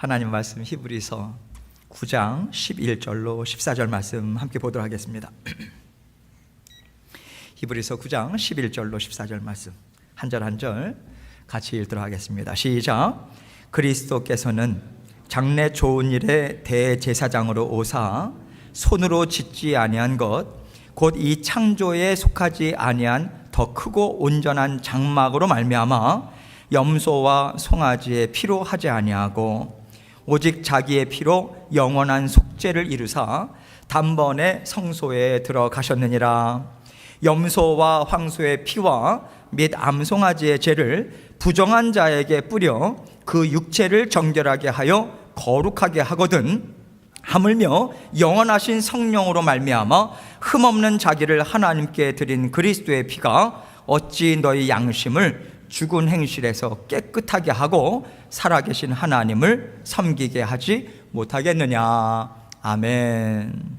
하나님 말씀 히브리서 9장 11절로 14절 말씀 함께 보도록 하겠습니다. 히브리서 9장 11절로 14절 말씀 한 절 한 절 같이 읽도록 하겠습니다. 시작. 그리스도께서는 장래 좋은 일의 대제사장으로 오사 손으로 짓지 아니한 것 곧 이 창조에 속하지 아니한 더 크고 온전한 장막으로 말미암아 염소와 송아지의 피로 하지 아니하고 오직 자기의 피로 영원한 속죄를 이루사 단번에 성소에 들어가셨느니라. 염소와 황소의 피와 및 암송아지의 죄를 부정한 자에게 뿌려 그 육체를 정결하게 하여 거룩하게 하거든 하물며 영원하신 성령으로 말미암아 흠없는 자기를 하나님께 드린 그리스도의 피가 어찌 너희 양심을 죽은 행실에서 깨끗하게 하고 살아계신 하나님을 섬기게 하지 못하겠느냐. 아멘.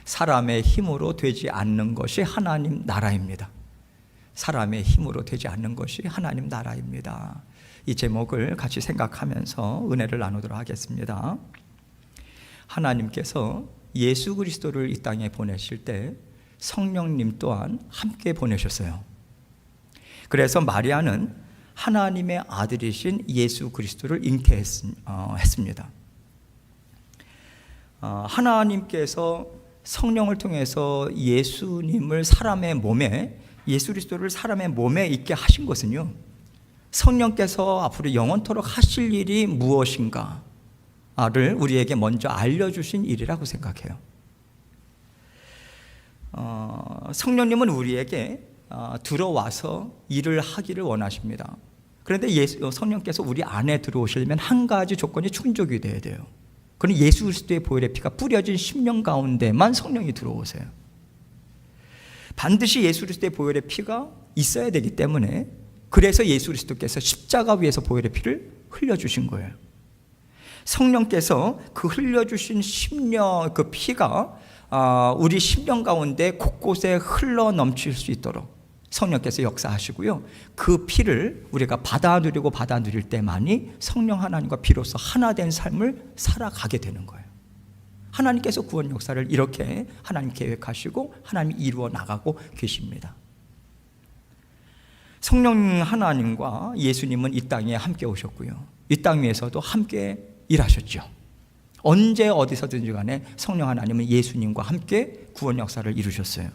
사람의 힘으로 되지 않는 것이 하나님 나라입니다. 사람의 힘으로 되지 않는 것이 하나님 나라입니다. 이 제목을 같이 생각하면서 은혜를 나누도록 하겠습니다. 하나님께서 예수 그리스도를 이 땅에 보내실 때 성령님 또한 함께 보내셨어요. 그래서 마리아는 하나님의 아들이신 예수 그리스도를 잉태했습니다. 하나님께서 성령을 통해서 예수님을 사람의 몸에, 예수 그리스도를 사람의 몸에 있게 하신 것은요, 성령께서 앞으로 영원토록 하실 일이 무엇인가를 우리에게 먼저 알려주신 일이라고 생각해요. 성령님은 우리에게 들어와서 일을 하기를 원하십니다. 그런데 성령께서 우리 안에 들어오시려면 한 가지 조건이 충족이 돼야 돼요. 그건 예수 그리스도의 보혈의 피가 뿌려진 심령 가운데만 성령이 들어오세요. 반드시 예수 그리스도의 보혈의 피가 있어야 되기 때문에, 그래서 예수 그리스도께서 십자가 위에서 보혈의 피를 흘려주신 거예요. 성령께서 그 흘려주신 심령, 그 피가 우리 심령 가운데 곳곳에 흘러 넘칠 수 있도록 성령께서 역사하시고요, 그 피를 우리가 받아 누릴 때만이 성령 하나님과 비로소 하나 된 삶을 살아가게 되는 거예요. 하나님께서 구원 역사를 이렇게 하나님 계획하시고 하나님이 이루어 나가고 계십니다. 성령 하나님과 예수님은 이 땅에 함께 오셨고요, 이 땅 위에서도 함께 일하셨죠. 언제 어디서든지 간에 성령 하나님은 예수님과 함께 구원 역사를 이루셨어요.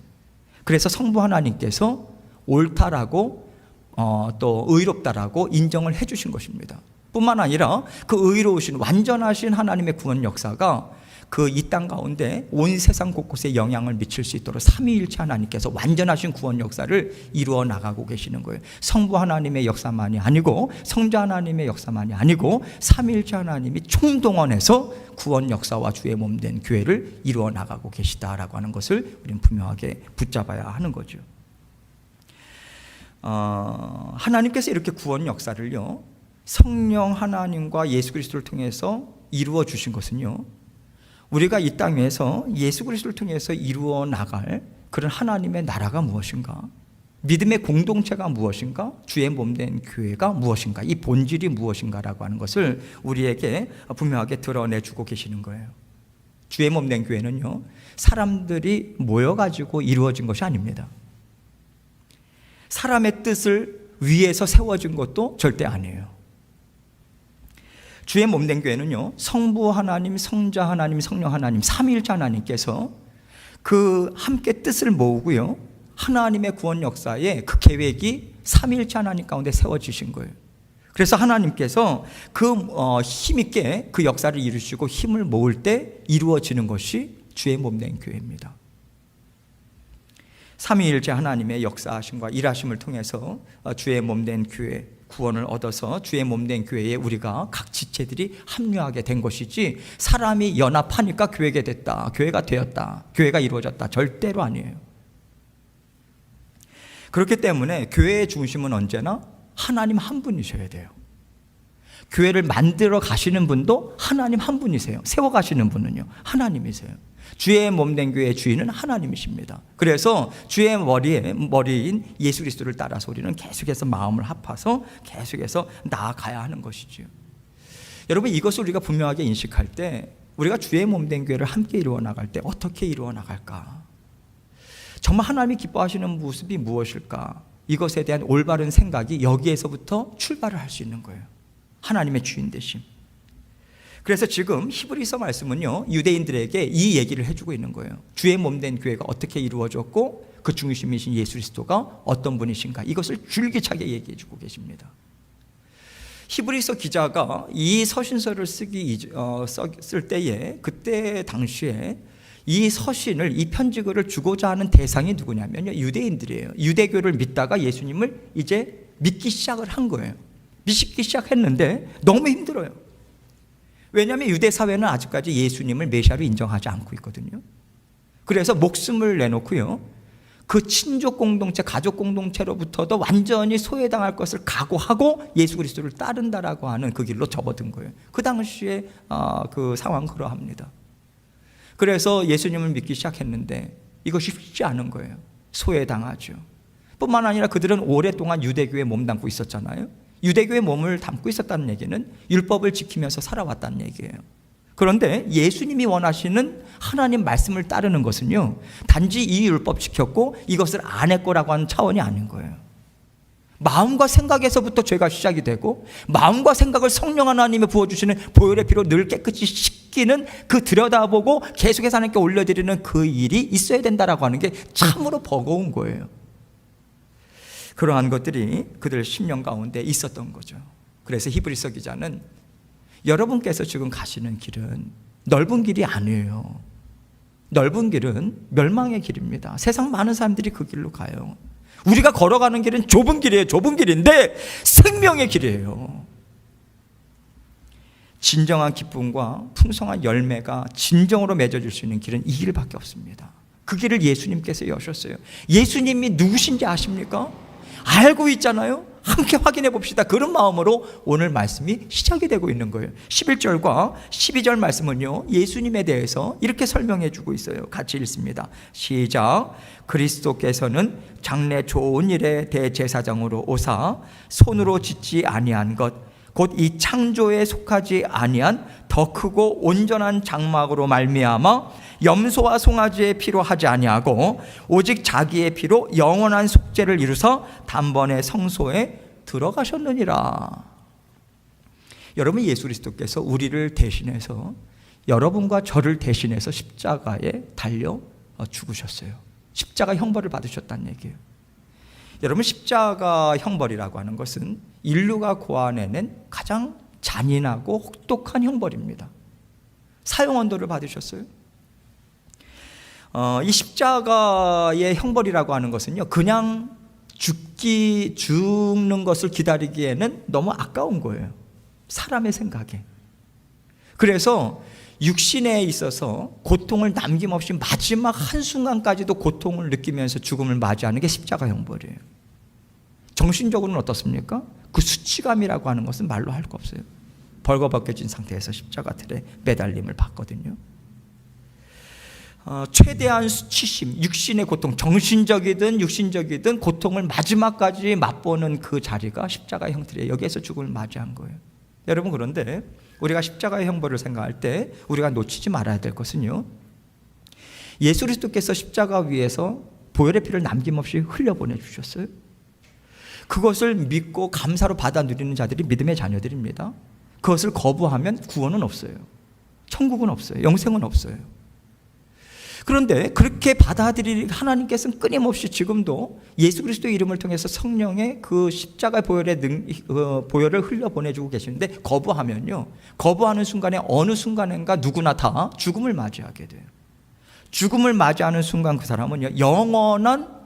그래서 성부 하나님께서 옳다라고 또 의롭다라고 인정을 해주신 것입니다. 뿐만 아니라 그 의로우신 완전하신 하나님의 구원 역사가 그 이 땅 가운데 온 세상 곳곳에 영향을 미칠 수 있도록 삼위일체 하나님께서 완전하신 구원 역사를 이루어 나가고 계시는 거예요. 성부 하나님의 역사만이 아니고 성자 하나님의 역사만이 아니고 삼위일체 하나님이 총동원해서 구원 역사와 주의 몸된 교회를 이루어 나가고 계시다라고 하는 것을 우리는 분명하게 붙잡아야 하는 거죠. 하나님께서 이렇게 구원 역사를요, 성령 하나님과 예수 그리스도를 통해서 이루어 주신 것은요, 우리가 이 땅 위에서 예수 그리스도를 통해서 이루어 나갈 그런 하나님의 나라가 무엇인가, 믿음의 공동체가 무엇인가, 주의 몸된 교회가 무엇인가, 이 본질이 무엇인가라고 하는 것을 우리에게 분명하게 드러내주고 계시는 거예요. 주의 몸된 교회는요, 사람들이 모여가지고 이루어진 것이 아닙니다. 사람의 뜻을 위해서 세워진 것도 절대 아니에요. 주의 몸된 교회는요, 성부 하나님, 성자 하나님, 성령 하나님, 삼위일체 하나님께서 그 함께 뜻을 모으고요, 하나님의 구원 역사에 그 계획이 삼위일체 하나님 가운데 세워지신 거예요. 그래서 하나님께서 그 힘있게 그 역사를 이루시고 힘을 모을 때 이루어지는 것이 주의 몸된 교회입니다. 삼위일체 하나님의 역사하심과 일하심을 통해서 주의 몸된 교회, 구원을 얻어서 주의 몸된 교회에 우리가 각 지체들이 합류하게 된 것이지, 사람이 연합하니까 교회가 됐다, 교회가 되었다, 교회가 이루어졌다, 절대로 아니에요. 그렇기 때문에 교회의 중심은 언제나 하나님 한 분이셔야 돼요. 교회를 만들어 가시는 분도 하나님 한 분이세요. 세워 가시는 분은요, 하나님이세요. 주의 몸된 교회의 주인은 하나님이십니다. 그래서 주의 머리인 예수 그리스도를 따라서 우리는 계속해서 마음을 합해서 계속해서 나아가야 하는 것이죠. 여러분, 이것을 우리가 분명하게 인식할 때 우리가 주의 몸된 교회를 함께 이루어 나갈 때 어떻게 이루어 나갈까? 정말 하나님이 기뻐하시는 모습이 무엇일까? 이것에 대한 올바른 생각이 여기에서부터 출발을 할 수 있는 거예요. 하나님의 주인 되심. 그래서 지금 히브리서 말씀은요, 유대인들에게 이 얘기를 해주고 있는 거예요. 주의 몸된 교회가 어떻게 이루어졌고 그 중심이신 예수 그리스도가 어떤 분이신가, 이것을 줄기차게 얘기해 주고 계십니다. 히브리서 기자가 이 서신서를 쓸 때에, 그때 당시에 이 서신을, 이 편지글을 주고자 하는 대상이 누구냐면요, 유대인들이에요. 유대교를 믿다가 예수님을 이제 믿기 시작을 한 거예요. 믿기 시작했는데 너무 힘들어요. 왜냐하면 유대 사회는 아직까지 예수님을 메시아로 인정하지 않고 있거든요. 그래서 목숨을 내놓고요, 그 친족 공동체, 가족 공동체로부터도 완전히 소외당할 것을 각오하고 예수 그리스도를 따른다라고 하는 그 길로 접어든 거예요. 그 당시에 그 상황은 그러합니다. 그래서 예수님을 믿기 시작했는데 이것이 쉽지 않은 거예요. 소외당하죠. 뿐만 아니라 그들은 오랫동안 유대교에 몸담고 있었잖아요. 유대교에 몸을 담고 있었다는 얘기는 율법을 지키면서 살아왔다는 얘기예요. 그런데 예수님이 원하시는 하나님 말씀을 따르는 것은요, 단지 이 율법 지켰고 이것을 안 했고라고 하는 차원이 아닌 거예요. 마음과 생각에서부터 죄가 시작이 되고, 마음과 생각을 성령 하나님이 부어주시는 보혈의 피로 늘 깨끗이 씻기는, 그 들여다보고 계속해서 하나님께 올려드리는 그 일이 있어야 된다라고 하는 게 참으로 버거운 거예요. 그러한 것들이 그들 심령 가운데 있었던 거죠. 그래서 히브리서 기자는 여러분께서 지금 가시는 길은 넓은 길이 아니에요. 넓은 길은 멸망의 길입니다. 세상 많은 사람들이 그 길로 가요. 우리가 걸어가는 길은 좁은 길이에요. 좁은 길인데 생명의 길이에요. 진정한 기쁨과 풍성한 열매가 진정으로 맺어질 수 있는 길은 이 길밖에 없습니다. 그 길을 예수님께서 여셨어요. 예수님이 누구신지 아십니까? 알고 있잖아요. 함께 확인해 봅시다. 그런 마음으로 오늘 말씀이 시작이 되고 있는 거예요. 11절과 12절 말씀은요, 예수님에 대해서 이렇게 설명해 주고 있어요. 같이 읽습니다. 시작. 그리스도께서는 장래 좋은 일의 대제사장으로 오사 손으로 짓지 아니한 것, 곧 이 창조에 속하지 아니한 더 크고 온전한 장막으로 말미암아 염소와 송아지의 피로 하지 아니하고 오직 자기의 피로 영원한 속죄를 이루사 단번에 성소에 들어가셨느니라. 여러분, 예수 그리스도께서 우리를 대신해서, 여러분과 저를 대신해서 십자가에 달려 죽으셨어요. 십자가 형벌을 받으셨다는 얘기예요. 여러분, 십자가 형벌이라고 하는 것은 인류가 고안해낸 가장 잔인하고 혹독한 형벌입니다. 사형언도를 받으셨어요. 이 십자가의 형벌이라고 하는 것은요, 그냥 죽는 것을 기다리기에는 너무 아까운 거예요. 사람의 생각에. 그래서 육신에 있어서 고통을 남김없이 마지막 한순간까지도 고통을 느끼면서 죽음을 맞이하는 게 십자가 형벌이에요. 정신적으로는 어떻습니까? 그 수치감이라고 하는 것은 말로 할 거 없어요. 벌거벗겨진 상태에서 십자가 틀에 매달림을 받거든요. 최대한 수치심, 육신의 고통, 정신적이든 육신적이든 고통을 마지막까지 맛보는 그 자리가 십자가 형틀이에요. 여기에서 죽음을 맞이한 거예요. 여러분, 그런데 우리가 십자가의 형벌을 생각할 때 우리가 놓치지 말아야 될 것은요, 예수 그리스도께서 십자가 위에서 보혈의 피를 남김없이 흘려보내 주셨어요. 그것을 믿고 감사로 받아 누리는 자들이 믿음의 자녀들입니다. 그것을 거부하면 구원은 없어요. 천국은 없어요. 영생은 없어요. 그런데 그렇게 받아들일 하나님께서는 끊임없이 지금도 예수 그리스도의 이름을 통해서 성령의 그 십자가 보혈을 흘려보내주고 계시는데, 거부하면요, 거부하는 순간에 어느 순간인가 누구나 다 죽음을 맞이하게 돼요. 죽음을 맞이하는 순간 그 사람은요, 영원한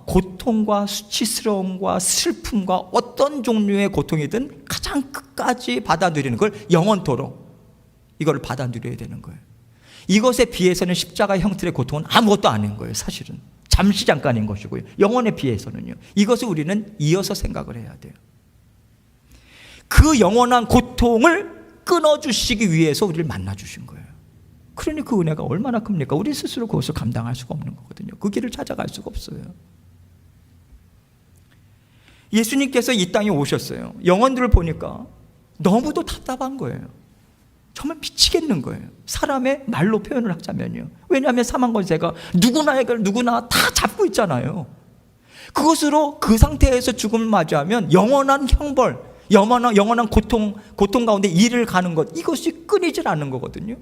고통과 수치스러움과 슬픔과 어떤 종류의 고통이든 가장 끝까지 받아들이는 걸 영원토록 이걸 받아들여야 되는 거예요. 이것에 비해서는 십자가 형틀의 고통은 아무것도 아닌 거예요. 사실은 잠시 잠깐인 것이고요. 영원에 비해서는요, 이것을 우리는 이어서 생각을 해야 돼요. 그 영원한 고통을 끊어주시기 위해서 우리를 만나주신 거예요. 그러니 그 은혜가 얼마나 큽니까? 우리 스스로 그것을 감당할 수가 없는 거거든요. 그 길을 찾아갈 수가 없어요. 예수님께서 이 땅에 오셨어요. 영혼들을 보니까 너무도 답답한 거예요. 정말 미치겠는 거예요. 사람의 말로 표현을 하자면요. 왜냐하면 사망 권세가 누구나 다 잡고 있잖아요. 그것으로 그 상태에서 죽음을 맞이하면 영원한 형벌, 영원한 고통 가운데 일을 가는 것, 이것이 끊이질 않는 거거든요.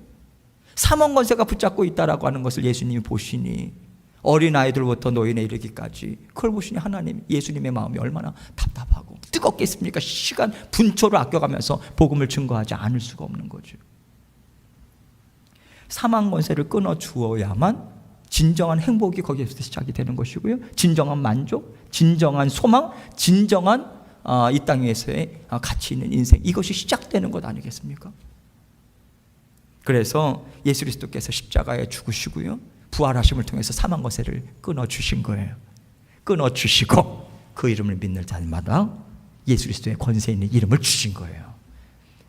사망 권세가 붙잡고 있다라고 하는 것을 예수님이 보시니, 어린아이들부터 노인에 이르기까지 그걸 보시니 하나님, 예수님의 마음이 얼마나 답답하고 뜨겁겠습니까? 시간 분초를 아껴가면서 복음을 증거하지 않을 수가 없는 거죠. 사망 권세를 끊어 주어야만 진정한 행복이 거기에서 시작이 되는 것이고요, 진정한 만족, 진정한 소망, 진정한 이 땅 위에서의 가치 있는 인생, 이것이 시작되는 것 아니겠습니까? 그래서 예수 그리스도께서 십자가에 죽으시고요, 부활하심을 통해서 사망 권세를 끊어주신 거예요. 끊어주시고 그 이름을 믿는 자마다 예수 그리스도의 권세 있는 이름을 주신 거예요.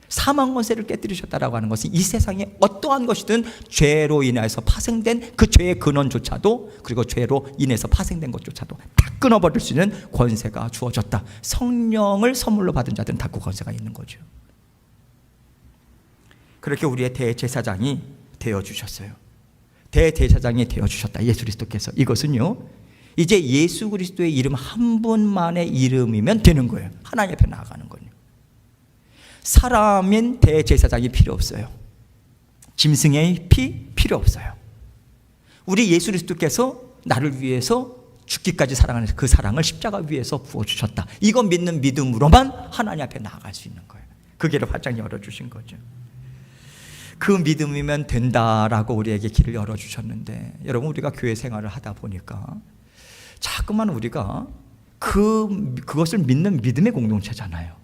사망 권세를 깨뜨리셨다라고 하는 것은 이 세상에 어떠한 것이든 죄로 인해서 파생된 그 죄의 근원조차도, 그리고 죄로 인해서 파생된 것조차도 다 끊어버릴 수 있는 권세가 주어졌다. 성령을 선물로 받은 자들은 다 그 권세가 있는 거죠. 그렇게 우리의 대제사장이 되어주셨어요. 대제사장이 되어주셨다, 예수 그리스도께서. 이것은요, 이제 예수 그리스도의 이름 한 분만의 이름이면 되는 거예요. 하나님 앞에 나아가는 거예요. 사람인 대제사장이 필요 없어요. 짐승의 피 필요 없어요. 우리 예수 그리스도께서 나를 위해서 죽기까지 사랑하는 그 사랑을 십자가 위에서 부어주셨다. 이거 믿는 믿음으로만 하나님 앞에 나아갈 수 있는 거예요. 그 길을 활짝 열어주신 거죠. 그 믿음이면 된다라고 우리에게 길을 열어주셨는데, 여러분, 우리가 교회 생활을 하다 보니까 자꾸만 우리가 그것을 믿는 믿음의 공동체잖아요.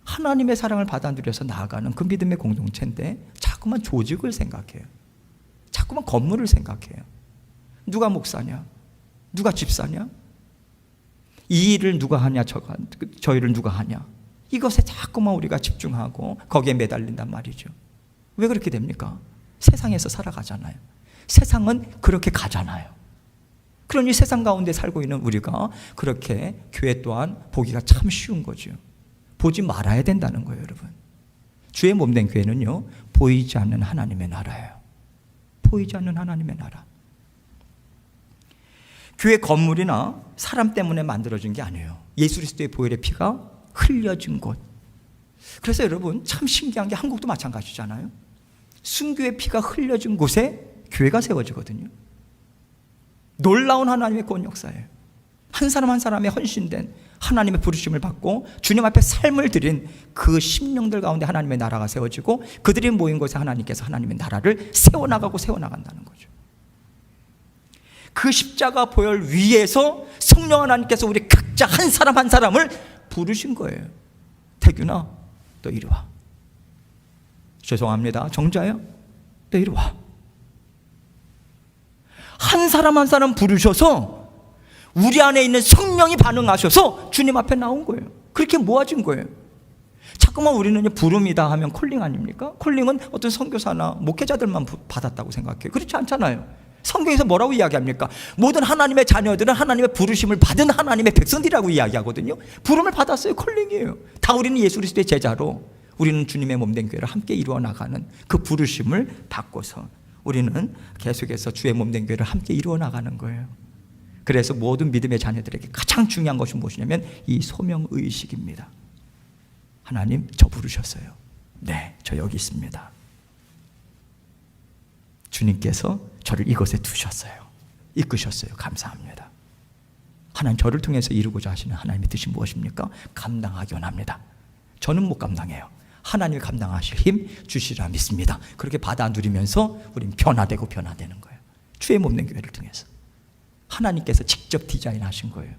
하나님의 사랑을 받아들여서 나아가는 그 믿음의 공동체인데 자꾸만 조직을 생각해요. 자꾸만 건물을 생각해요. 누가 목사냐? 누가 집사냐? 이 일을 누가 하냐? 저 일을 누가 하냐? 이것에 자꾸만 우리가 집중하고 거기에 매달린단 말이죠. 왜 그렇게 됩니까? 세상에서 살아가잖아요. 세상은 그렇게 가잖아요. 그러니 세상 가운데 살고 있는 우리가 그렇게 교회 또한 보기가 참 쉬운 거죠. 보지 말아야 된다는 거예요, 여러분. 주의 몸된 교회는요, 보이지 않는 하나님의 나라예요. 보이지 않는 하나님의 나라. 교회 건물이나 사람 때문에 만들어진 게 아니에요. 예수 그리스도의 보혈의 피가 흘려진 곳. 그래서 여러분, 참 신기한 게 한국도 마찬가지잖아요. 순교의 피가 흘려진 곳에 교회가 세워지거든요. 놀라운 하나님의 구원 역사예요. 한 사람 한 사람의 헌신된 하나님의 부르심을 받고 주님 앞에 삶을 드린 그 심령들 가운데 하나님의 나라가 세워지고, 그들이 모인 곳에 하나님께서 하나님의 나라를 세워나간다는 거죠. 그 십자가 보혈 위에서 성령 하나님께서 우리 각자 한 사람 한 사람을 부르신 거예요. 태균아, 너 이리 와. 죄송합니다, 정자야, 너 이리 와. 한 사람 한 사람 부르셔서 우리 안에 있는 성령이 반응하셔서 주님 앞에 나온 거예요. 그렇게 모아진 거예요. 자꾸만 우리는 부름이다 하면 콜링 아닙니까? 콜링은 어떤 선교사나 목회자들만 받았다고 생각해요. 그렇지 않잖아요. 성경에서 뭐라고 이야기합니까? 모든 하나님의 자녀들은 하나님의 부르심을 받은 하나님의 백성들이라고 이야기하거든요. 부름을 받았어요. 콜링이에요. 다 우리는 예수 그리스도의 제자로, 우리는 주님의 몸된 교회를 함께 이루어 나가는 그 부르심을 받고서 우리는 계속해서 주의 몸된 교회를 함께 이루어 나가는 거예요. 그래서 모든 믿음의 자녀들에게 가장 중요한 것이 무엇이냐면 이 소명의식입니다. 하나님, 저 부르셨어요. 네, 저 여기 있습니다. 주님께서 저를 이곳에 두셨어요. 이끄셨어요. 감사합니다. 하나님, 저를 통해서 이루고자 하시는 하나님의 뜻이 무엇입니까? 감당하기 원합니다. 저는 못 감당해요. 하나님이 감당하실 힘 주시리라 믿습니다. 그렇게 받아 누리면서 우린 변화되는 거예요. 주의 몸된 교회를 통해서 하나님께서 직접 디자인하신 거예요.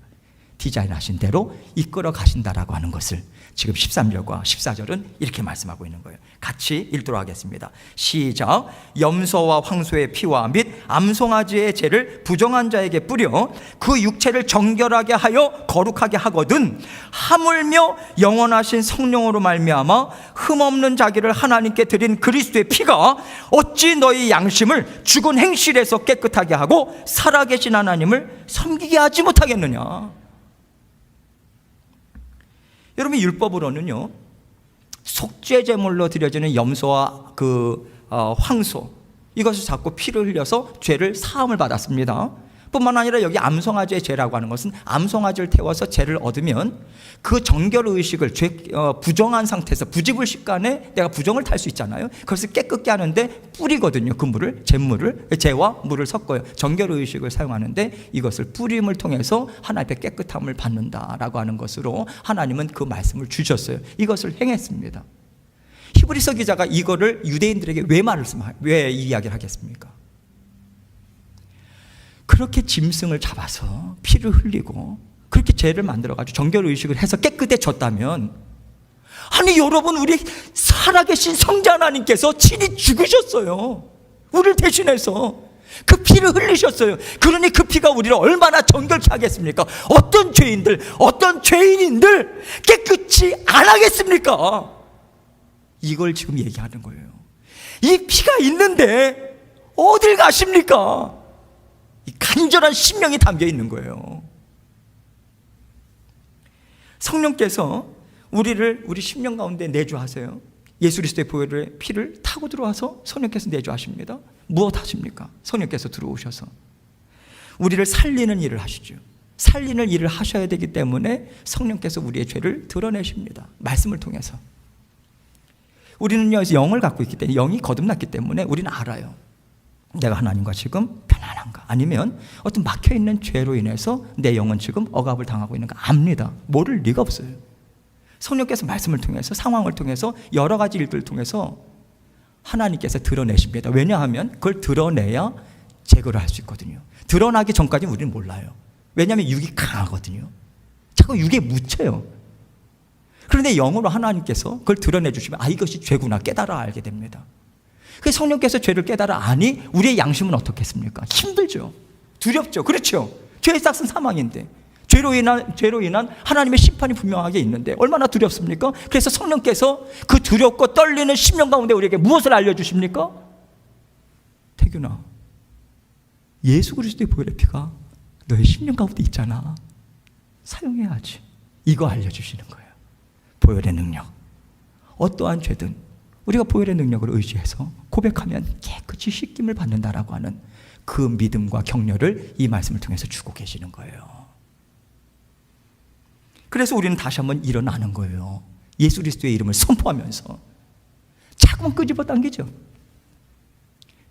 디자인하신 대로 이끌어 가신다라고 하는 것을 지금 13절과 14절은 이렇게 말씀하고 있는 거예요. 같이 읽도록 하겠습니다. 시작. 염소와 황소의 피와 및 암송아지의 죄를 부정한 자에게 뿌려 그 육체를 정결하게 하여 거룩하게 하거든, 하물며 영원하신 성령으로 말미암아 흠없는 자기를 하나님께 드린 그리스도의 피가 어찌 너희 양심을 죽은 행실에서 깨끗하게 하고 살아계신 하나님을 섬기게 하지 못하겠느냐. 여러분, 율법으로는요, 속죄 제물로 드려지는 염소와 황소, 이것을 잡고 피를 흘려서 죄를 사함을 받았습니다. 뿐만 아니라 여기 암송아지의 죄라고 하는 것은 암송아지를 태워서 죄를 얻으면 그 정결의식을 부정한 상태에서 부지불식간에 내가 부정을 탈 수 있잖아요. 그것을 깨끗게 하는데 뿌리거든요. 그 물을, 죄와 물을 섞어요. 정결의식을 사용하는데 이것을 뿌림을 통해서 하나님의 깨끗함을 받는다라고 하는 것으로 하나님은 그 말씀을 주셨어요. 이것을 행했습니다. 히브리서 기자가 이거를 유대인들에게 왜 이야기를 하겠습니까? 그렇게 짐승을 잡아서 피를 흘리고 그렇게 죄를 만들어가지고 정결의식을 해서 깨끗해졌다면, 아니 여러분, 우리 살아계신 성자 하나님께서 친히 죽으셨어요. 우리를 대신해서 그 피를 흘리셨어요. 그러니 그 피가 우리를 얼마나 정결케 하겠습니까? 어떤 죄인인들 깨끗이 안 하겠습니까? 이걸 지금 얘기하는 거예요. 이 피가 있는데 어딜 가십니까? 이 간절한 심령이 담겨 있는 거예요. 성령께서 우리 심령 가운데 내주하세요. 예수 그리스도의 보혈의 피를 타고 들어와서 성령께서 내주하십니다. 무엇 하십니까? 성령께서 들어오셔서 우리를 살리는 일을 하시죠. 살리는 일을 하셔야 되기 때문에 성령께서 우리의 죄를 드러내십니다. 말씀을 통해서. 우리는요, 영을 갖고 있기 때문에, 영이 거듭났기 때문에 우리는 알아요. 내가 하나님과 지금 편안한가, 아니면 어떤 막혀있는 죄로 인해서 내 영은 지금 억압을 당하고 있는가 압니다. 모를 리가 없어요. 성령께서 말씀을 통해서, 상황을 통해서, 여러 가지 일들을 통해서 하나님께서 드러내십니다. 왜냐하면 그걸 드러내야 제거를 할 수 있거든요. 드러나기 전까지는 우리는 몰라요. 왜냐하면 육이 강하거든요. 자꾸 육에 묻혀요. 그런데 영으로 하나님께서 그걸 드러내 주시면, 이것이 죄구나 깨달아 알게 됩니다. 그 성령께서 죄를 깨달아 아니, 우리의 양심은 어떻겠습니까? 힘들죠. 두렵죠. 그렇죠. 죄의 싹은 사망인데, 죄로 인한 하나님의 심판이 분명하게 있는데 얼마나 두렵습니까? 그래서 성령께서 그 두렵고 떨리는 심령 가운데 우리에게 무엇을 알려주십니까? 태균아, 예수 그리스도의 보혈의 피가 너의 심령 가운데 있잖아. 사용해야지. 이거 알려주시는 거예요. 보혈의 능력. 어떠한 죄든 우리가 보혈의 능력을 의지해서 고백하면 깨끗이 씻김을 받는다라고 하는 그 믿음과 격려를 이 말씀을 통해서 주고 계시는 거예요. 그래서 우리는 다시 한번 일어나는 거예요. 예수 그리스도의 이름을 선포하면서 자꾸만 끄집어 당기죠.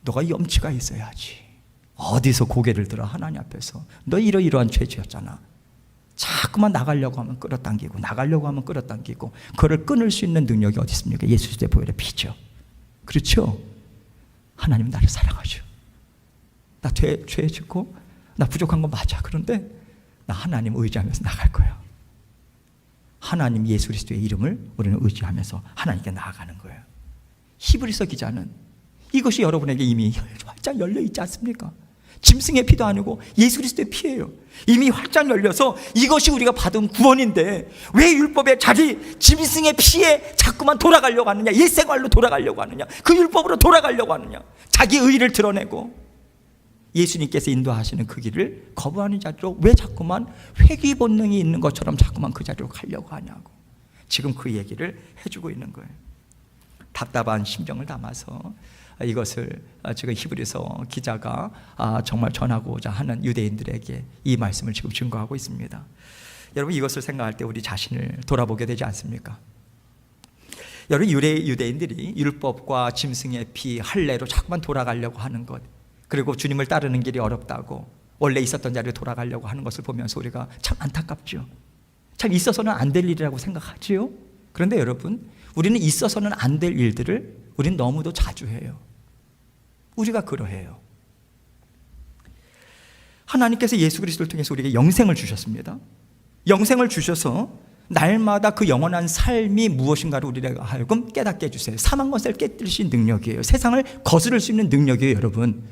너가 염치가 있어야지. 어디서 고개를 들어 하나님 앞에서 너 이러이러한 죄 지었잖아. 자꾸만 나가려고 하면 끌어당기고, 나가려고 하면 끌어당기고, 그를 끊을 수 있는 능력이 어디 있습니까? 예수 그리스도의 보혈의 피죠. 그렇죠? 하나님 나를 사랑하죠. 나 죄 짓고 나 부족한 건 맞아. 그런데 나 하나님 의지하면서 나갈 거야. 하나님 예수 그리스도의 이름을 우리는 의지하면서 하나님께 나아가는 거예요. 히브리서 기자는 이것이 여러분에게 이미 활짝 열려 있지 않습니까? 짐승의 피도 아니고 예수 그리스도의 피예요. 이미 활짝 열려서 이것이 우리가 받은 구원인데 왜 율법에 자기 짐승의 피에 자꾸만 돌아가려고 하느냐, 옛생활로 돌아가려고 하느냐, 그 율법으로 돌아가려고 하느냐, 자기 의의를 드러내고 예수님께서 인도하시는 그 길을 거부하는 자리로 왜 자꾸만 회귀 본능이 있는 것처럼 자꾸만 그 자리로 가려고 하냐고 지금 그 얘기를 해주고 있는 거예요. 답답한 심정을 담아서 이것을 지금 히브리서 기자가 정말 전하고자 하는 유대인들에게 이 말씀을 지금 증거하고 있습니다. 여러분, 이것을 생각할 때 우리 자신을 돌아보게 되지 않습니까? 여러분, 유대인들이 율법과 짐승의 피, 할례로 자꾸만 돌아가려고 하는 것, 그리고 주님을 따르는 길이 어렵다고 원래 있었던 자리로 돌아가려고 하는 것을 보면서 우리가 참 안타깝죠. 참 있어서는 안 될 일이라고 생각하지요. 그런데 여러분, 우리는 있어서는 안 될 일들을 우리는 너무도 자주 해요. 우리가 그러해요. 하나님께서 예수 그리스도를 통해서 우리에게 영생을 주셨습니다. 영생을 주셔서 날마다 그 영원한 삶이 무엇인가를 우리가 하여금 깨닫게 해주세요. 사망 것을 깨뜨리신 능력이에요. 세상을 거스를 수 있는 능력이에요, 여러분.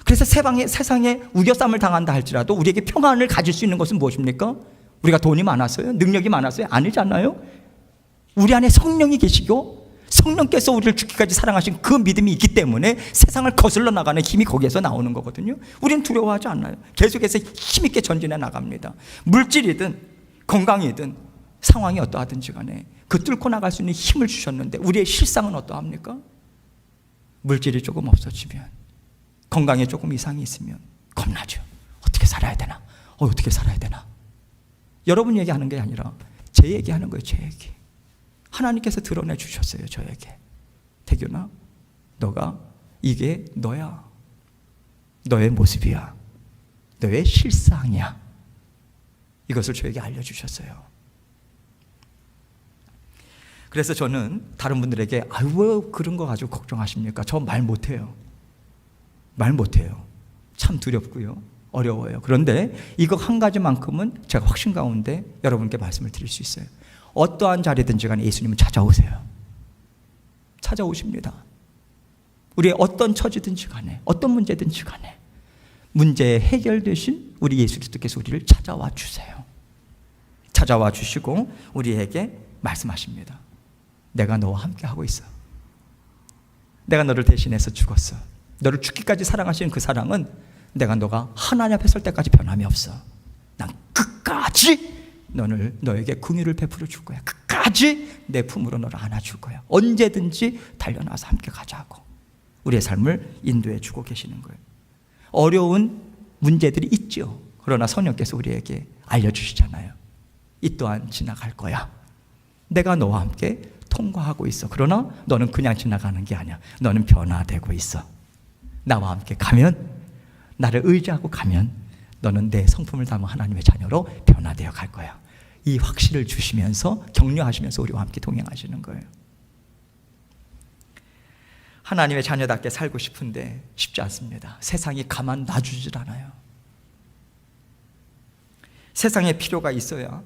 그래서 세상에 우겨쌈을 당한다 할지라도 우리에게 평안을 가질 수 있는 것은 무엇입니까? 우리가 돈이 많았어요? 능력이 많았어요? 아니잖아요. 우리 안에 성령이 계시고 성령께서 우리를 죽기까지 사랑하신 그 믿음이 있기 때문에 세상을 거슬러 나가는 힘이 거기에서 나오는 거거든요. 우리는 두려워하지 않아요. 계속해서 힘있게 전진해 나갑니다. 물질이든 건강이든 상황이 어떠하든지 간에 그 뚫고 나갈 수 있는 힘을 주셨는데 우리의 실상은 어떠합니까? 물질이 조금 없어지면, 건강에 조금 이상이 있으면 겁나죠. 어떻게 살아야 되나? 어떻게 살아야 되나? 여러분 얘기하는 게 아니라 제 얘기하는 거예요. 제 얘기. 하나님께서 드러내 주셨어요. 저에게. 태균아, 너가 이게 너야. 너의 모습이야. 너의 실상이야. 이것을 저에게 알려주셨어요. 그래서 저는 다른 분들에게 왜 그런 거 가지고 걱정하십니까? 저 말 못해요. 말 못해요. 참 두렵고요. 어려워요. 그런데 이거 한 가지만큼은 제가 확신 가운데 여러분께 말씀을 드릴 수 있어요. 어떠한 자리든지 간에 예수님은 찾아오세요. 찾아오십니다. 우리의 어떤 처지든지 간에, 어떤 문제든지 간에 문제 해결되신 우리 예수 그리스도께서 우리를 찾아와 주세요. 찾아와 주시고 우리에게 말씀하십니다. 내가 너와 함께 하고 있어. 내가 너를 대신해서 죽었어. 너를 죽기까지 사랑하시는 그 사랑은 내가 너가 하나님 앞에 설 때까지 변함이 없어. 난 끝까지 너에게 긍휼을 베풀어 줄 거야. 끝까지 내 품으로 너를 안아줄 거야. 언제든지 달려나와서 함께 가자고 우리의 삶을 인도해 주고 계시는 거예요. 어려운 문제들이 있죠. 그러나 성령께서 우리에게 알려주시잖아요. 이 또한 지나갈 거야. 내가 너와 함께 통과하고 있어. 그러나 너는 그냥 지나가는 게 아니야. 너는 변화되고 있어. 나와 함께 가면, 나를 의지하고 가면 너는 내 성품을 담은 하나님의 자녀로 변화되어 갈 거야. 이 확신을 주시면서 격려하시면서 우리와 함께 동행하시는 거예요. 하나님의 자녀답게 살고 싶은데 쉽지 않습니다. 세상이 가만 놔주질 않아요. 세상에 필요가 있어야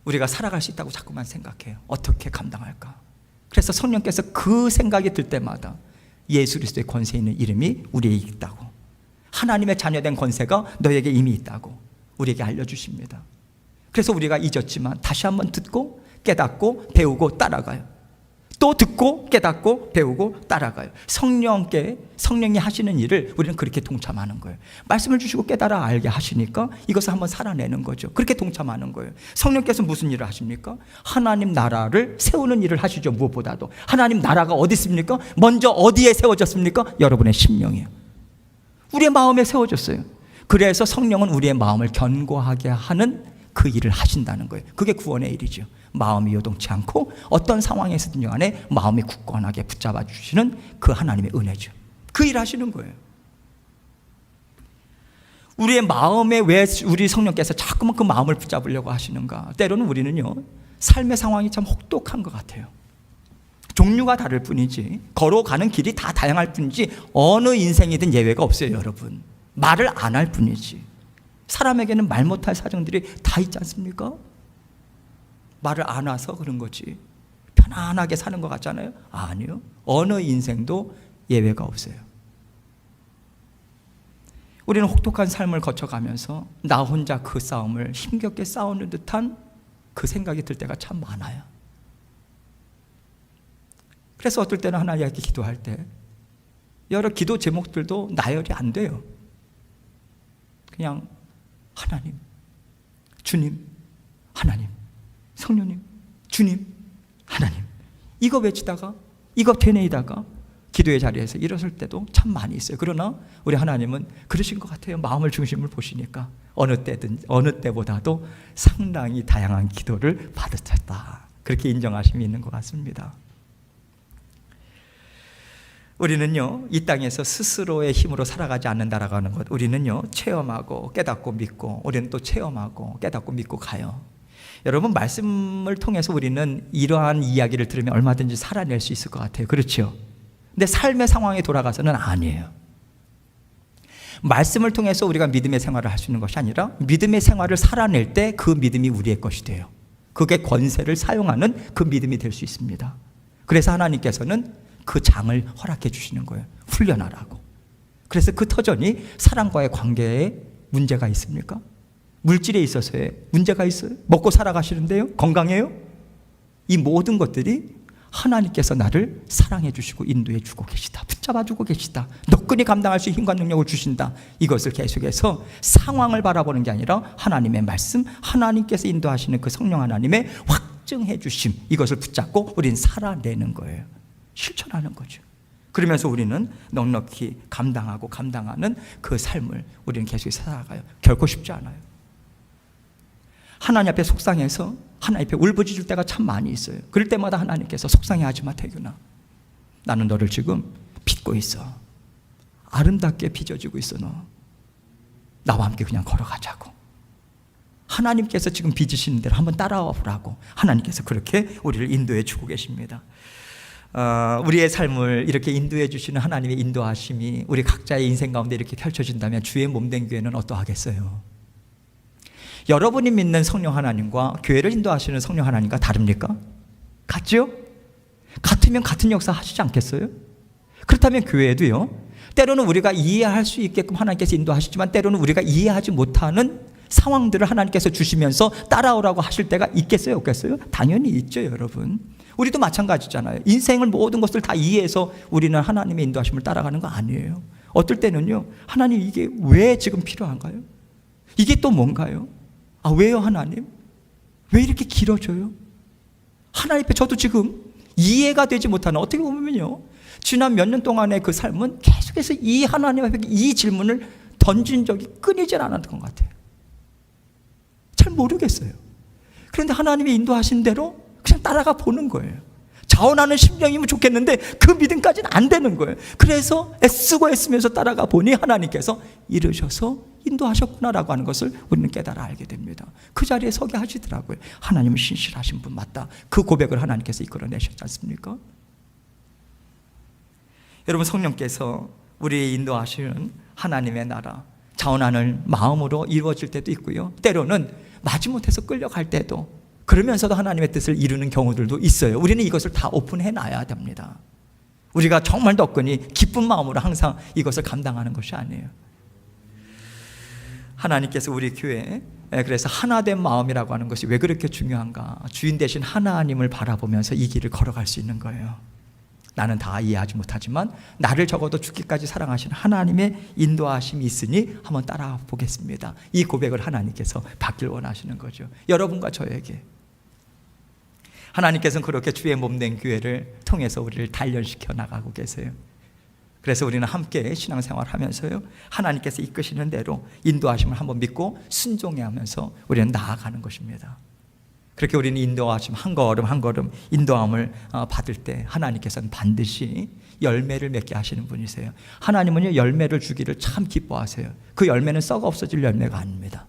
우리가 살아갈 수 있다고 자꾸만 생각해요. 어떻게 감당할까? 그래서 성령께서 그 생각이 들 때마다 예수 그리스도의 권세 있는 이름이 우리에게 있다고, 하나님의 자녀된 권세가 너에게 이미 있다고 우리에게 알려주십니다. 그래서 우리가 잊었지만 다시 한번 듣고 깨닫고 배우고 따라가요. 또 듣고 깨닫고 배우고 따라가요. 성령이 하시는 일을 우리는 그렇게 동참하는 거예요. 말씀을 주시고 깨달아 알게 하시니까 이것을 한번 살아내는 거죠. 그렇게 동참하는 거예요. 성령께서 무슨 일을 하십니까? 하나님 나라를 세우는 일을 하시죠. 무엇보다도 하나님 나라가 어디 있습니까? 먼저 어디에 세워졌습니까? 여러분의 심령이에요. 우리의 마음에 세워졌어요. 그래서 성령은 우리의 마음을 견고하게 하는 그 일을 하신다는 거예요. 그게 구원의 일이죠. 마음이 요동치 않고 어떤 상황에서든지 간에 마음이 굳건하게 붙잡아 주시는 그 하나님의 은혜죠. 그 일 하시는 거예요. 우리의 마음에 왜 우리 성령께서 자꾸만 그 마음을 붙잡으려고 하시는가? 때로는 우리는요, 삶의 상황이 참 혹독한 것 같아요. 종류가 다를 뿐이지, 걸어가는 길이 다 다양할 뿐이지 어느 인생이든 예외가 없어요. 여러분, 말을 안 할 뿐이지. 사람에게는 말 못할 사정들이 다 있지 않습니까? 말을 안 와서 그런 거지 편안하게 사는 것 같잖아요. 아니요, 어느 인생도 예외가 없어요. 우리는 혹독한 삶을 거쳐가면서 나 혼자 그 싸움을 힘겹게 싸우는 듯한 그 생각이 들 때가 참 많아요. 그래서 어떨 때는 하나님께 기도할 때 여러 기도 제목들도 나열이 안 돼요. 그냥 하나님, 주님, 하나님, 성령님, 주님, 하나님, 이거 외치다가, 이거 되뇌이다가 기도의 자리에서 일어설 때도 참 많이 있어요. 그러나 우리 하나님은 그러신 것 같아요. 마음을 중심을 보시니까 어느 때보다도 상당히 다양한 기도를 받으셨다, 그렇게 인정하심이 있는 것 같습니다. 우리는요, 이 땅에서 스스로의 힘으로 살아가지 않는다라고 하는 것, 우리는요, 체험하고 깨닫고 믿고, 우리는 또 체험하고 깨닫고 믿고 가요. 여러분, 말씀을 통해서 우리는 이러한 이야기를 들으면 얼마든지 살아낼 수 있을 것 같아요. 그렇죠? 근데 삶의 상황에 돌아가서는 아니에요. 말씀을 통해서 우리가 믿음의 생활을 할 수 있는 것이 아니라 믿음의 생활을 살아낼 때 그 믿음이 우리의 것이 돼요. 그게 권세를 사용하는 그 믿음이 될 수 있습니다. 그래서 하나님께서는 그 장을 허락해 주시는 거예요. 훈련하라고. 그래서 그 터전이 사람과의 관계에 문제가 있습니까? 물질에 있어서의 문제가 있어요? 먹고 살아가시는데요? 건강해요? 이 모든 것들이 하나님께서 나를 사랑해 주시고 인도해 주고 계시다, 붙잡아 주고 계시다, 너끈히 감당할 수 있는 힘과 능력을 주신다. 이것을 계속해서 상황을 바라보는 게 아니라 하나님의 말씀, 하나님께서 인도하시는 그 성령 하나님의 확증해 주심, 이것을 붙잡고 우리는 살아내는 거예요. 실천하는 거죠. 그러면서 우리는 넉넉히 감당하는 그 삶을 우리는 계속 살아가요. 결코 쉽지 않아요. 하나님 앞에 속상해서 하나님 앞에 울부짖을 때가 참 많이 있어요. 그럴 때마다 하나님께서 속상해하지 마 태균아, 나는 너를 지금 빚고 있어. 아름답게 빚어지고 있어. 너 나와 함께 그냥 걸어가자고. 하나님께서 지금 빚으시는 대로 한번 따라와 보라고 하나님께서 그렇게 우리를 인도해 주고 계십니다. 우리의 삶을 이렇게 인도해 주시는 하나님의 인도하심이 우리 각자의 인생 가운데 이렇게 펼쳐진다면 주의 몸된 교회는 어떠하겠어요? 여러분이 믿는 성령 하나님과 교회를 인도하시는 성령 하나님과 다릅니까? 같죠? 같으면 같은 역사 하시지 않겠어요? 그렇다면 교회도요, 때로는 우리가 이해할 수 있게끔 하나님께서 인도하시지만 때로는 우리가 이해하지 못하는 상황들을 하나님께서 주시면서 따라오라고 하실 때가 있겠어요, 없겠어요? 당연히 있죠, 여러분. 우리도 마찬가지잖아요. 인생을 모든 것을 다 이해해서 우리는 하나님의 인도하심을 따라가는 거 아니에요. 어떨 때는요, 하나님 이게 왜 지금 필요한가요? 이게 또 뭔가요? 아, 왜요 하나님? 왜 이렇게 길어져요? 하나님 앞에 저도 지금 이해가 되지 못하는, 어떻게 보면요, 지난 몇 년 동안의 그 삶은 계속해서 이 하나님 앞에 이 질문을 던진 적이 끊이질 않았던 것 같아요. 잘 모르겠어요. 그런데 하나님이 인도하신 대로 그냥 따라가 보는 거예요. 자원하는 심령이면 좋겠는데 그 믿음까지는 안 되는 거예요. 그래서 애쓰면서 따라가 보니 하나님께서 이르셔서 인도하셨구나라고 하는 것을 우리는 깨달아 알게 됩니다. 그 자리에 서게 하시더라고요. 하나님은 신실하신 분 맞다. 그 고백을 하나님께서 이끌어내셨지 않습니까? 여러분, 성령께서 우리의 인도하시는 하나님의 나라, 자원하는 마음으로 이루어질 때도 있고요, 때로는 마지못해서 끌려갈 때도, 그러면서도 하나님의 뜻을 이루는 경우들도 있어요. 우리는 이것을 다 오픈해 놔야 됩니다. 우리가 정말 덕분이 기쁜 마음으로 항상 이것을 감당하는 것이 아니에요. 하나님께서 우리 교회에 그래서 하나된 마음이라고 하는 것이 왜 그렇게 중요한가? 주인 되신 하나님을 바라보면서 이 길을 걸어갈 수 있는 거예요. 나는 다 이해하지 못하지만 나를 적어도 죽기까지 사랑하시는 하나님의 인도하심이 있으니 한번 따라 보겠습니다. 이 고백을 하나님께서 받길 원하시는 거죠. 여러분과 저에게 하나님께서는 그렇게 주의 몸된 교회를 통해서 우리를 단련시켜 나가고 계세요. 그래서 우리는 함께 신앙생활을 하면서요, 하나님께서 이끄시는 대로 인도하심을 한번 믿고 순종해하면서 우리는 나아가는 것입니다. 그렇게 우리는 인도하심 한 걸음 한 걸음 인도함을 받을 때 하나님께서는 반드시 열매를 맺게 하시는 분이세요. 하나님은요, 열매를 주기를 참 기뻐하세요. 그 열매는 썩어 없어질 열매가 아닙니다.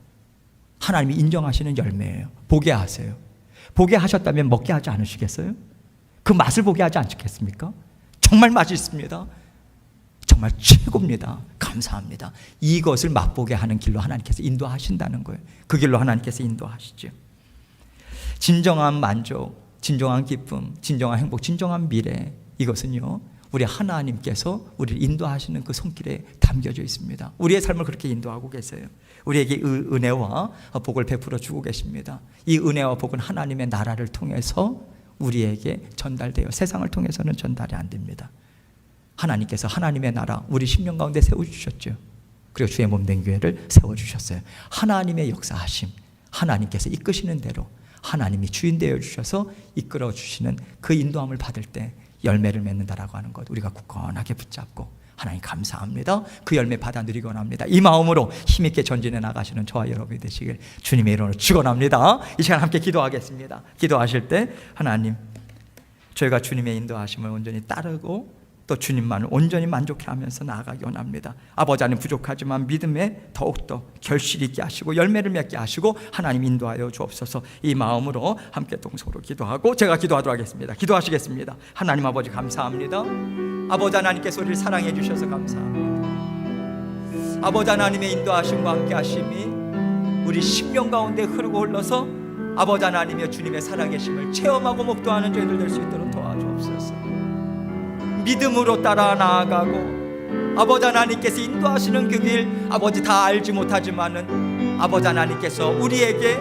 하나님이 인정하시는 열매예요. 보게 하세요. 보게 하셨다면 먹게 하지 않으시겠어요? 그 맛을 보게 하지 않겠습니까? 정말 맛있습니다. 정말 최고입니다. 감사합니다. 이것을 맛보게 하는 길로 하나님께서 인도하신다는 거예요. 그 길로 하나님께서 인도하시죠. 진정한 만족, 진정한 기쁨, 진정한 행복, 진정한 미래, 이것은요, 우리 하나님께서 우리를 인도하시는 그 손길에 담겨져 있습니다. 우리의 삶을 그렇게 인도하고 계세요. 우리에게 은혜와 복을 베풀어 주고 계십니다. 이 은혜와 복은 하나님의 나라를 통해서 우리에게 전달돼요. 세상을 통해서는 전달이 안 됩니다. 하나님께서 하나님의 나라 우리 심령 가운데 세워주셨죠. 그리고 주의 몸된 교회를 세워주셨어요. 하나님의 역사하심, 하나님께서 이끄시는 대로 하나님이 주인 되어 주셔서 이끌어 주시는 그 인도함을 받을 때 열매를 맺는다라고 하는 것, 우리가 굳건하게 붙잡고 하나님 감사합니다. 그 열매 받아 누리기 원합니다. 이 마음으로 힘있게 전진해 나가시는 저와 여러분이 되시길 주님의 이름으로 축원합니다. 이 시간 함께 기도하겠습니다. 기도하실 때 하나님, 저희가 주님의 인도하심을 온전히 따르고 또 주님만을 온전히 만족해 하면서 나아가기 원합니다. 아버지 하나님, 부족하지만 믿음에 더욱더 결실 있게 하시고 열매를 맺게 하시고 하나님 인도하여 주옵소서. 이 마음으로 함께 동서로 기도하고 제가 기도하도록 하겠습니다. 기도하시겠습니다. 하나님 아버지 감사합니다. 아버지 하나님께서 우리를 사랑해 주셔서 감사합니다. 아버지 하나님의 인도하심과 함께 하심이 우리 심령 가운데 흐르고 흘러서 아버지 하나님의 주님의 살아계심을 체험하고 목도하는 저희들 될 수 있도록 도와주옵소서. 믿음으로 따라 나아가고 아버지 하나님께서 인도하시는 그 길 아버지 다 알지 못하지만은 아버지 하나님께서 우리에게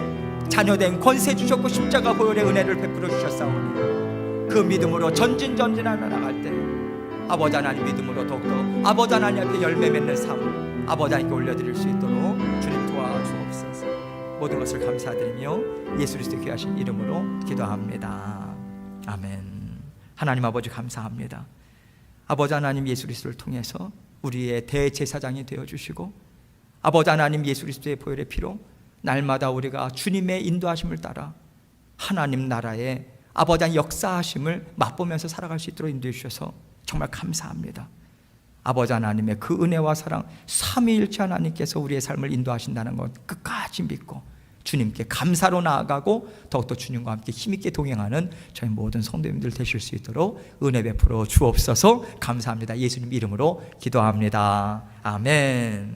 자녀된 권세 주셨고 십자가 보혈의 은혜를 베풀어 주셨사오니 그 믿음으로 전진하며 나갈 때 아버지 하나님 믿음으로 더욱더 아버지 하나님 앞에 열매 맺는 삶 아버지 하나님께 올려드릴 수 있도록 주님 도와주옵소서. 모든 것을 감사드리며 예수 그리스도의 귀하신 이름으로 기도합니다. 아멘. 하나님 아버지 감사합니다. 아버지 하나님 예수 그리스도를 통해서 우리의 대제사장이 되어주시고 아버지 하나님 예수 그리스도의 보혈의 피로 날마다 우리가 주님의 인도하심을 따라 하나님 나라의 아버지 하나님 역사하심을 맛보면서 살아갈 수 있도록 인도해 주셔서 정말 감사합니다. 아버지 하나님의 그 은혜와 사랑 삼위일체 하나님께서 우리의 삶을 인도하신다는 것 끝까지 믿고 주님께 감사로 나아가고 더욱더 주님과 함께 힘있게 동행하는 저희 모든 성도님들 되실 수 있도록 은혜 베풀어 주옵소서. 감사합니다. 예수님 이름으로 기도합니다. 아멘.